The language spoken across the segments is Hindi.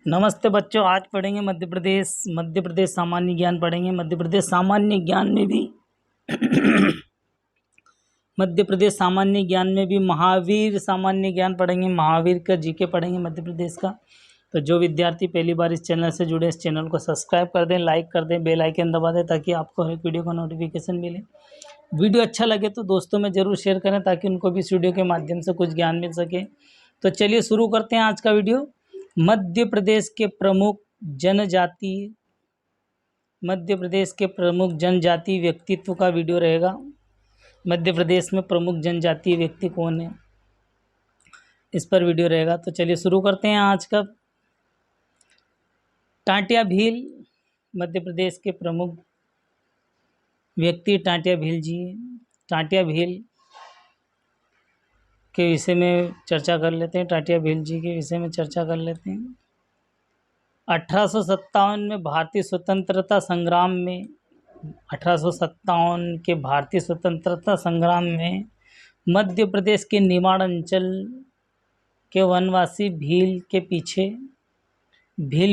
नमस्ते बच्चों। आज पढ़ेंगे मध्य प्रदेश सामान्य ज्ञान पढ़ेंगे। मध्य प्रदेश सामान्य ज्ञान में भी मध्य प्रदेश सामान्य ज्ञान में भी महावीर सामान्य ज्ञान पढ़ेंगे। महावीर का जीके पढ़ेंगे मध्य प्रदेश का। तो जो विद्यार्थी पहली बार इस चैनल से जुड़े, इस चैनल को सब्सक्राइब कर दें, लाइक कर दें, बेल आइकन दबा दें ताकि आपको हर वीडियो का नोटिफिकेशन मिले। वीडियो अच्छा लगे तो दोस्तों में ज़रूर शेयर करें ताकि उनको भी इस वीडियो के माध्यम से कुछ ज्ञान मिल सके। तो चलिए शुरू करते हैं आज का वीडियो। मध्य प्रदेश के प्रमुख जनजाति व्यक्तित्व का वीडियो रहेगा। मध्य प्रदेश में प्रमुख जनजातीय व्यक्ति कौन है, इस पर वीडियो रहेगा। तो चलिए शुरू करते हैं आज का। टाटिया भील मध्य प्रदेश के प्रमुख व्यक्ति टाटिया भील जी। टाटिया भील के विषय में चर्चा कर लेते हैं। टाटिया भील जी के विषय में चर्चा कर लेते हैं। 1857 में भारतीय स्वतंत्रता संग्राम में 1857 के भारतीय स्वतंत्रता संग्राम में मध्य प्रदेश के निमाड़ अंचल के वनवासी भील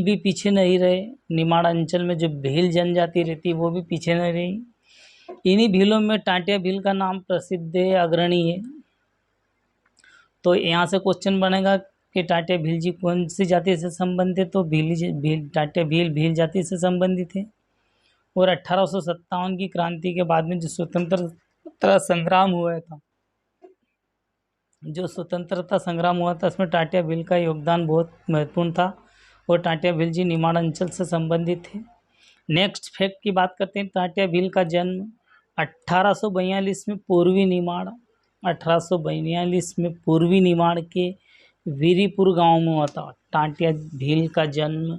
भी पीछे नहीं रहे। निमाड़ अंचल में जो भील जनजाति रहती वो भी पीछे नहीं रही। इन्हीं भीलों में टाटिया भील का नाम प्रसिद्ध है, अग्रणी है। तो यहाँ से क्वेश्चन बनेगा कि टाटिया भील जी कौन सी जाति से संबंधित? तो टाटिया भील जाति से संबंधित है। और 1857 की क्रांति के बाद में जो स्वतंत्रता संग्राम हुआ था उसमें टाटिया भील का योगदान बहुत महत्वपूर्ण था और टाटिया भील जी निमाड़ अंचल से संबंधित थे। नेक्स्ट फैक्ट की बात करते हैं। टाटिया भील का जन्म 1842 में पूर्वी निमाड़ के वीरीपुर गांव में हुआ था। टाटिया भील का जन्म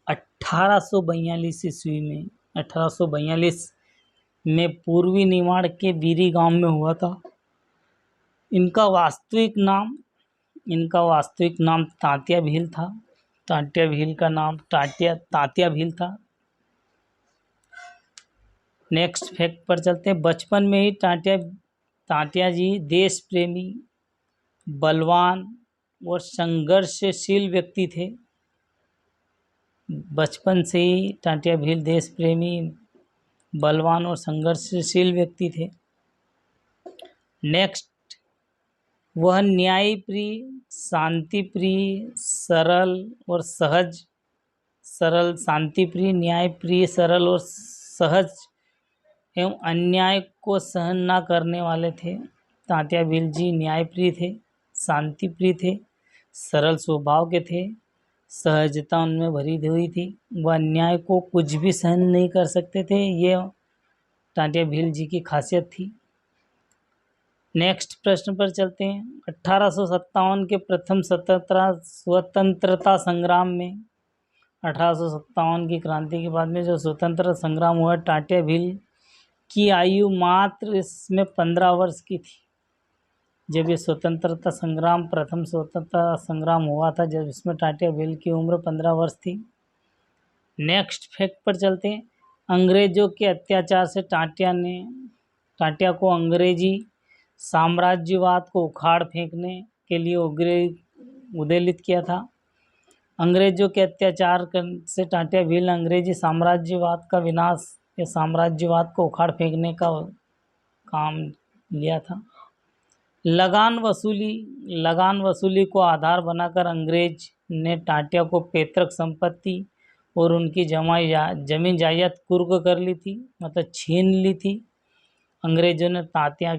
1842 ईस्वी में 1842 में पूर्वी निमाड़ के वीरी गांव में हुआ था। इनका वास्तविक नाम तात्या भील था। टाटिया भील का नाम तात्या भील था। नेक्स्ट फैक्ट पर चलते हैं। बचपन में ही टाटिया जी देश प्रेमी, बलवान और संघर्षशील व्यक्ति थे। बचपन से ही टाटिया भील देश प्रेमी, बलवान और संघर्षशील व्यक्ति थे। नेक्स्ट, वह न्यायप्रिय, शांतिप्रिय, न्यायप्रिय, सरल और सहज एवं अन्याय को सहन न करने वाले थे। टाटिया भील जी न्यायप्रिय थे, शांतिप्रिय थे, सरल स्वभाव के थे, सहजता उनमें भरी हुई थी। वह अन्याय को कुछ भी सहन नहीं कर सकते थे। ये टाटिया भील जी की खासियत थी। नेक्स्ट प्रश्न पर चलते हैं। 1857 के प्रथम स्वतंत्रता संग्राम में 1857 की क्रांति के बाद में जो स्वतंत्रता संग्राम हुआ, टाटिया भील की आयु मात्र इसमें 15 वर्ष की थी। जब ये प्रथम स्वतंत्रता संग्राम हुआ था, जब इसमें टाटिया भील की उम्र 15 वर्ष थी। नेक्स्ट फैक्ट पर चलते हैं। अंग्रेजों के अत्याचार से टाटिया को अंग्रेजी साम्राज्यवाद को उखाड़ फेंकने के लिए उद्वेलित किया था। अंग्रेजों के अत्याचार से टाटिया भील ने अंग्रेजी साम्राज्यवाद का विनाश या साम्राज्यवाद को उखाड़ फेंकने का काम लिया था। लगान वसूली को आधार बनाकर अंग्रेज ने टाटिया को पैतृक संपत्ति और उनकी जमीन जायदाद कुर्क कर ली थी, मतलब छीन ली थी। अंग्रेजों ने टाटिया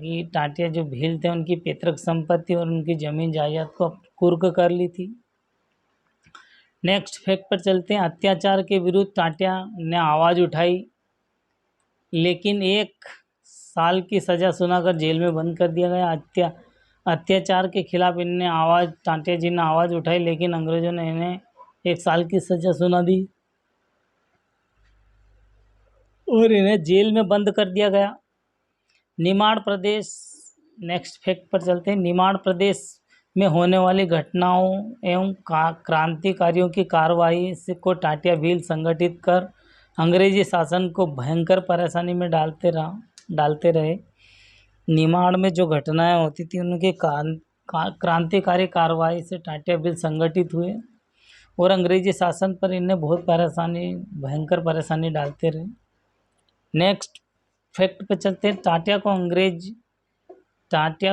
जो भील थे उनकी पैतृक संपत्ति और उनकी जमीन जायदाद को कुर्क कर ली थी। नेक्स्ट फैक्ट पर चलते हैं। अत्याचार के विरुद्ध टाटिया ने आवाज़ उठाई, लेकिन 1 साल की सज़ा सुनाकर जेल में बंद कर दिया गया। अत्याचार के खिलाफ टाटिया जी ने आवाज़ उठाई, लेकिन अंग्रेजों ने इन्हें 1 साल की सज़ा सुना दी और इन्हें जेल में बंद कर दिया गया। निमाड़ प्रदेश, नेक्स्ट फैक्ट पर चलते हैं। निमाड़ प्रदेश में होने वाली घटनाओं एवं क्रांतिकारियों की कार्रवाई को टाटिया भील संगठित कर अंग्रेजी शासन को भयंकर परेशानी में डालते रहे। निमाड़ में जो घटनाएं होती थी उनके क्रांतिकारी कार्रवाई से टाटिया भील संगठित हुए और अंग्रेजी शासन पर इन्हें बहुत भयंकर परेशानी डालते रहे। नेक्स्ट फैक्ट पे चलते हैं। टाटिया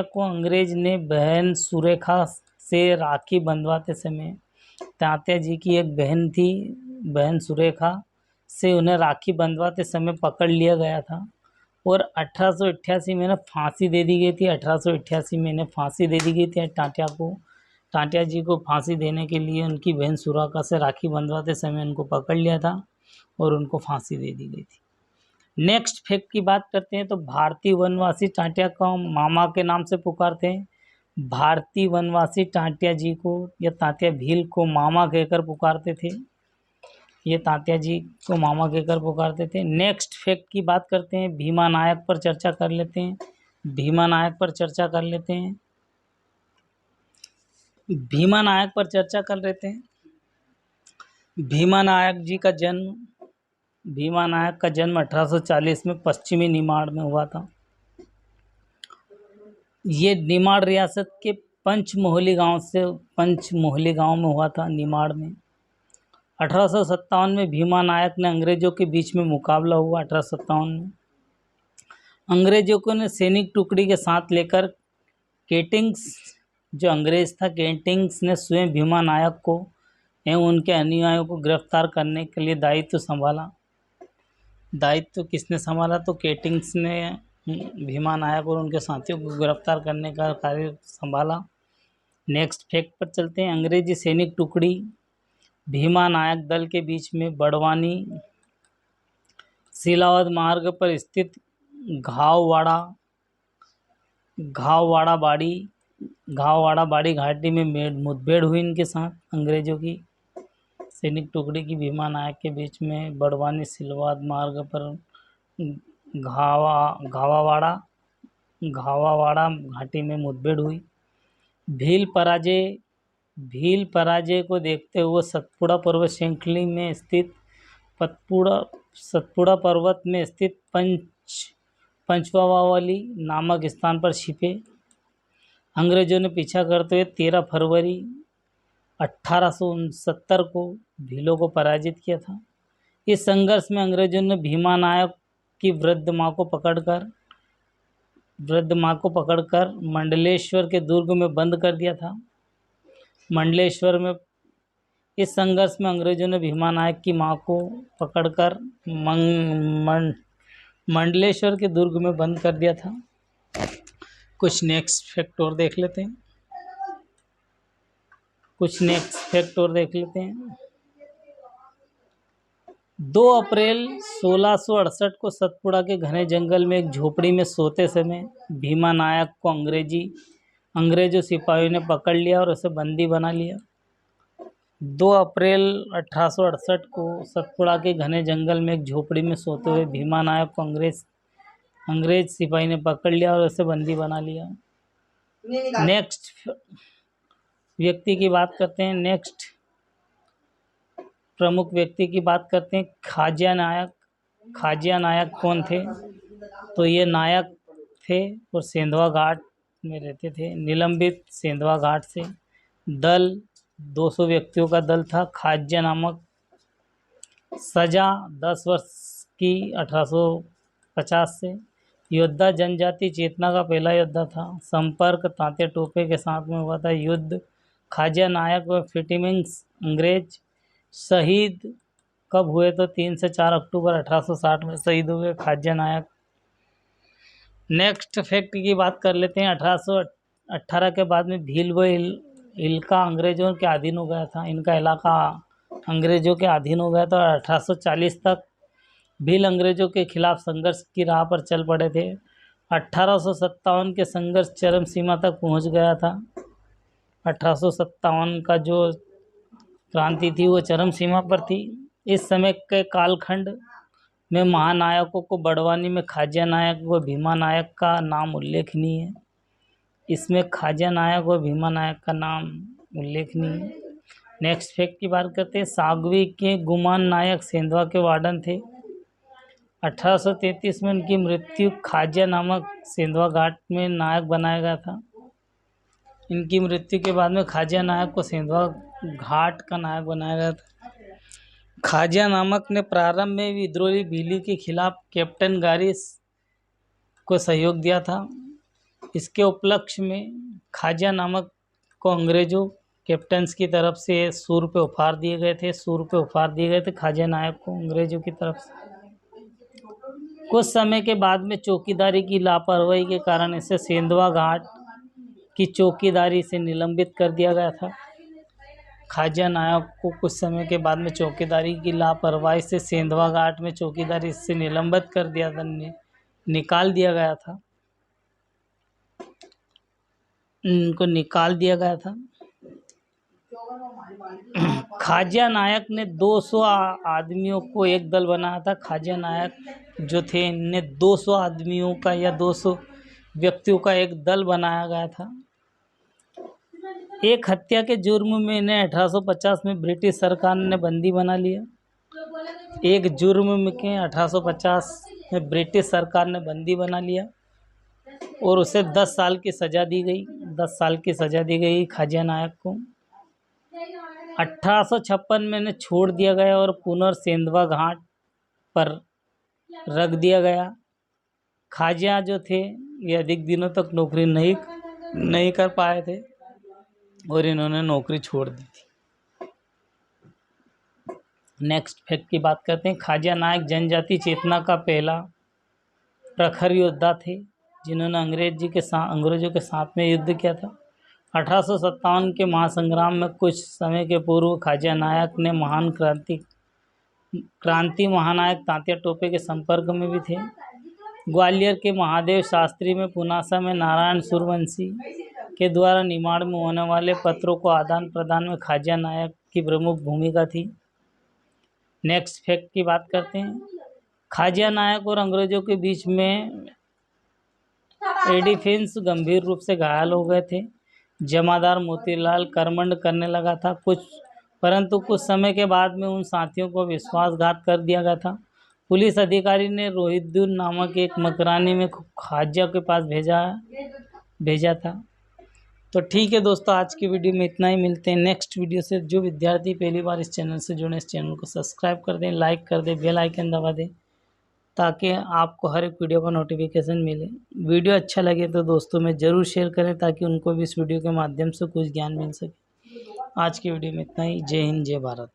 को अंग्रेज ने बहन सुरेखा से राखी बंधवाते समय, तात्या जी की एक बहन थी, बहन सुरेखा से उन्हें राखी बंधवाते समय पकड़ लिया गया था और 1888 में फांसी दे दी गई थी। 1888 में इन्हें फांसी दे दी गई थी टाटिया जी को फांसी देने के लिए उनकी बहन सुरेखा से राखी बंधवाते समय उनको पकड़ लिया था और उनको फांसी दे दी गई थी। नेक्स्ट फैक्ट की बात करते हैं तो भारतीय वनवासी टाटिया को मामा के नाम से पुकारते हैं। भारतीय वनवासी टाटिया जी को या तात्या भील को मामा कहकर पुकारते थे। ये तात्या जी को मामा कहकर पुकारते थे। नेक्स्ट फैक्ट की बात करते हैं। भीमा नायक पर चर्चा कर लेते हैं। भीमा नायक पर चर्चा कर लेते हैं। भीमा नायक पर चर्चा कर लेते हैं। भीमा नायक का जन्म 1840 में पश्चिमी निमाड़ में हुआ था। ये निमाड़ रियासत के पंचमोहली गांव में हुआ था, निमाड़ में। 1857 में भीमा नायक ने अंग्रेजों के बीच में मुकाबला हुआ। 1857 में अंग्रेजों को ने सैनिक टुकड़ी के साथ लेकर केटिंग्स, जो अंग्रेज था केटिंग्स ने स्वयं भीमा नायक को एवं उनके अनुयायियों को गिरफ्तार करने के लिए दायित्व संभाला। दायित्व किसने संभाला? तो केटिंग्स ने भीमा नायक और उनके साथियों को गिरफ्तार करने का कार्य संभाला। नेक्स्ट फैक्ट पर चलते हैं। अंग्रेजी सैनिक टुकड़ी भीमा नायक दल के बीच में बड़वानी सिलावद मार्ग पर स्थित घाववाड़ा बाड़ी घाटी में मुठभेड़ हुई इनके साथ अंग्रेजों की सैनिक टुकड़ी की भीमा नायक के बीच में बड़वानी सिलावद मार्ग पर घावावाड़ा घाटी में मुठभेड़ हुई। भील पराजय को देखते हुए सतपुड़ा पर्वत श्रृंखला में स्थित सतपुड़ा पर्वत में स्थित पंचवावाली नामक स्थान पर छिपे। अंग्रेजों ने पीछा करते हुए 13 फरवरी 1869 को भीलों को पराजित किया था। इस संघर्ष में अंग्रेजों ने भीमा नायक की वृद्ध मां को पकड़कर मंडलेश्वर के दुर्ग में बंद कर दिया था। इस संघर्ष में अंग्रेजों ने भीमा नायक की मां को पकड़कर मंडलेश्वर के दुर्ग में बंद कर दिया था। कुछ नेक्स्ट फैक्ट और देख लेते हैं। 2 अप्रैल 1668 को सतपुड़ा के घने जंगल में एक झोपड़ी में सोते समय भीमा नायक को अंग्रेजों सिपाहियों ने पकड़ लिया और उसे बंदी बना लिया। 2 अप्रैल 1868 को सतपुड़ा के घने जंगल में एक झोपड़ी में सोते हुए भीमा नायक को अंग्रेज सिपाही ने पकड़ लिया और उसे बंदी बना लिया। नेक्स्ट व्यक्ति की बात करते हैं। नेक्स्ट प्रमुख व्यक्ति की बात करते हैं। खाजिया नायक कौन थे? तो ये नायक थे और सेंधवा घाट में रहते थे। निलंबित सेंधवा घाट से। दल 200 व्यक्तियों का दल था। खाजिया नामक। सजा 10 वर्ष की 1850 से। योद्धा जनजाति चेतना का पहला योद्धा था। संपर्क तात्या टोपे के साथ में हुआ था। युद्ध खाजिया नायक व फिटिमिंग्स अंग्रेज शहीद कब हुए? तो 3 से 4 अक्टूबर 1860 में शहीद हुए खाजिया नायक। नेक्स्ट फैक्ट की बात कर लेते हैं। 1818 के बाद में भील व इलाका अंग्रेजों के अधीन हो गया था। इनका इलाका अंग्रेजों के अधीन हो गया था। 1840 तक भील अंग्रेजों के खिलाफ संघर्ष की राह पर चल पड़े थे। 1857 के संघर्ष चरम सीमा तक पहुंच गया था। 1857 का जो क्रांति थी वो चरम सीमा पर थी। इस समय के कालखंड में महानायकों को बड़वानी में खाजिया नायक व भीमा नायक का नाम उल्लेखनीय है। इसमें खाजिया नायक व भीमा नायक का नाम उल्लेखनीय है। नेक्स्ट फैक्ट की बात करते हैं। सागवी के गुमान नायक सेंधवा के वार्डन थे। 1833 में उनकी मृत्यु खाजिया नामक सेंधवा घाट में नायक बनाया गया था। इनकी मृत्यु के बाद में ख्वाजा नायक को सेंधवा घाट का नायक बनाया गया था। ख्वाजा नामक ने प्रारंभ में विद्रोही भीली के खिलाफ कैप्टन गारिस को सहयोग दिया था। इसके उपलक्ष्य में ख्वाजा नामक को अंग्रेजों कैप्टन्स की तरफ से 100 रुपये उपहार दिए गए थे। 100 रुपये उपहार दिए गए थे ख्वाजा नायक को अंग्रेजों की तरफ से। कुछ समय के बाद में चौकीदारी की लापरवाही के कारण इसे सेंधवा घाट की चौकीदारी से निलंबित कर दिया गया था। ख्वाजा नायक को कुछ समय के बाद में चौकीदारी की लापरवाही से सेंधवा घाट में चौकीदारी से निलंबित कर दिया था, निकाल दिया गया था। इनको निकाल दिया गया था। ख्वाजा नायक ने 200 आदमियों को एक दल बनाया था। ख्वाजा नायक जो थे इनने 200 आदमियों का या 200 व्यक्तियों का एक दल बनाया गया था। एक हत्या के जुर्म में इन्हें 1850 में ब्रिटिश सरकार ने बंदी बना लिया। एक जुर्म में के 1850 में ब्रिटिश सरकार ने बंदी बना लिया और उसे 10 साल की सज़ा दी गई। 10 साल की सज़ा दी गई ख्वाजा नायक को। 1856 में इन्हें छोड़ दिया गया और पुनर्सेंधवा घाट पर रख दिया गया। ख्वाजा जो थे ये अधिक दिनों तक नौकरी नहीं कर पाए थे और इन्होंने नौकरी छोड़ दी थी। नेक्स्ट फैक्ट की बात करते हैं। ख्वाजा नायक जनजाति चेतना का पहला प्रखर योद्धा थे जिन्होंने अंग्रेजों के साथ में युद्ध किया था। 1857 के महासंग्राम में कुछ समय के पूर्व ख्वाजा नायक ने महान क्रांति महानायक तात्या टोपे के संपर्क में भी थे। ग्वालियर के महादेव शास्त्री में पुनासा में नारायण सूर्यवंशी के द्वारा निमाड़ में होने वाले पत्रों को आदान प्रदान में ख्वाजा नायक की प्रमुख भूमिका थी। नेक्स्ट फैक्ट की बात करते हैं। ख्वाजा नायक और अंग्रेजों के बीच में एडिफेंस गंभीर रूप से घायल हो गए थे। जमादार मोतीलाल करमंड करने लगा था परंतु कुछ समय के बाद में उन साथियों को विश्वासघात कर दिया गया था। पुलिस अधिकारी ने रोहिद्दीन नामक एक मकरानी में ख्वाजा के पास भेजा था। तो ठीक है दोस्तों, आज की वीडियो में इतना ही। मिलते हैं नेक्स्ट वीडियो से। जो विद्यार्थी पहली बार इस चैनल से जुड़े इस चैनल को सब्सक्राइब कर दें, लाइक कर दें, बेल आइकन दबा दें ताकि आपको हर एक वीडियो का नोटिफिकेशन मिले। वीडियो अच्छा लगे तो दोस्तों में ज़रूर शेयर करें ताकि उनको भी इस वीडियो के माध्यम से कुछ ज्ञान मिल सके। आज की वीडियो में इतना ही। जय हिंद, जय भारत।